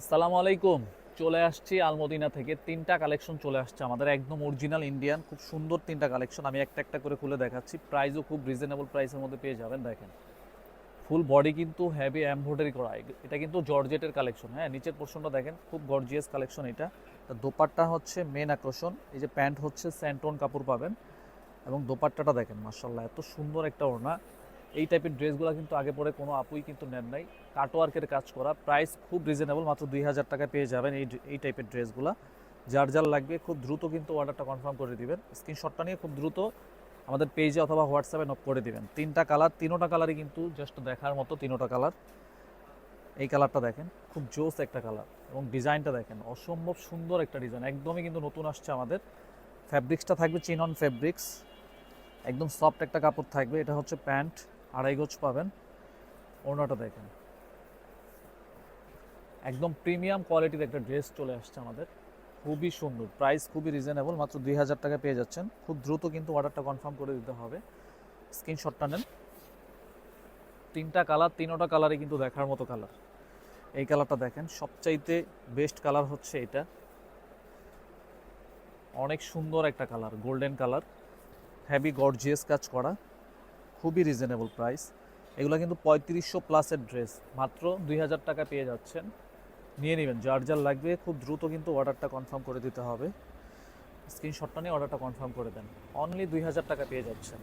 আসসালামু আলাইকুম। চলে আসছি আলমদিনা থেকে। তিনটা কালেকশন চলে আসছে আমাদের, একদম অরিজিনাল ইন্ডিয়ান, খুব সুন্দর তিনটা কালেকশন। আমি একটা একটা করে খুলে দেখাচ্ছি। প্রাইসও খুব রিজনেবল প্রাইসের মধ্যে পেয়ে যাবেন। দেখেন, ফুল বডি কিন্তু হেভি এমব্রয়ডারি করা। এটা কিন্তু জর্জেটের কালেকশন। হ্যাঁ, নিচের পোর্শনটা দেখেন, খুব গর্জিয়াস কালেকশন এটা। দোপাট্টা হচ্ছে মেন আকর্ষণ। এই যে প্যান্ট হচ্ছে স্যান্টন কাপড় পাবেন, এবং দোপাট্টাটা দেখেন, মাশাআল্লাহ এত সুন্দর একটা ওড়না। এই টাইপের ড্রেসগুলো কিন্তু আগে পরে কোনো আপুই কিন্তু নেন নাই। কাটওয়ার্কের কাজ করা, প্রাইস খুব রিজনেবল, মাত্র 2000 টাকায় পেয়ে যাবেন এই টাইপের ড্রেসগুলো। যার যার লাগবে খুব দ্রুত কিন্তু অর্ডারটা কনফার্ম করে দিবেন। স্ক্রিনশটটা নিয়ে খুব দ্রুত আমাদের পেজে অথবা হোয়াটসঅ্যাপে নক করে দিবেন। তিনটা কালার, তিনোটা কালারই কিন্তু জাস্ট দেখার মতো, তিনোটা কালার। এই কালারটা দেখেন, খুব জোস একটা কালার, এবং ডিজাইনটা দেখেন, অসম্ভব সুন্দর একটা ডিজাইন, একদমই কিন্তু নতুন আসছে আমাদের। ফ্যাব্রিক্সটা থাকবে চিনন ফ্যাব্রিক্স, একদম সফট একটা কাপড় থাকবে। এটা হচ্ছে প্যান্ট, 2.5 গজ পাবেন। ওড়নাটা দেখেন, একদম প্রিমিয়াম কোয়ালিটির একটা ড্রেস চলে আসছে আমাদের, খুবই সুন্দর। প্রাইস খুবই রিজনেবল, মাত্র 2000 টাকা পেয়ে যাচ্ছেন। খুব দ্রুত কিন্তু অর্ডারটা কনফার্ম করে দিতে হবে। স্ক্রিনশটটা নেন। তিনটা কালার, তিনোটা কালারই কিন্তু দেখার মতো কালার। এই কালারটা দেখেন, সবচাইতে বেস্ট কালার হচ্ছে এটা। অনেক সুন্দর একটা colour, golden colour, heavy gorgeous কাজ করা, খুবই রিজনেবল প্রাইস। এগুলো কিন্তু 3500 প্লাসের ড্রেস, মাত্র 2000 টাকা পেয়ে যাচ্ছেন। নিয়ে নেবেন, যার যার লাগবে খুব দ্রুত কিন্তু অর্ডারটা কনফার্ম করে দিতে হবে। স্ক্রিনশটটা নিয়ে অর্ডারটা কনফার্ম করে দেন। অনলি 2000 টাকা পেয়ে যাচ্ছেন।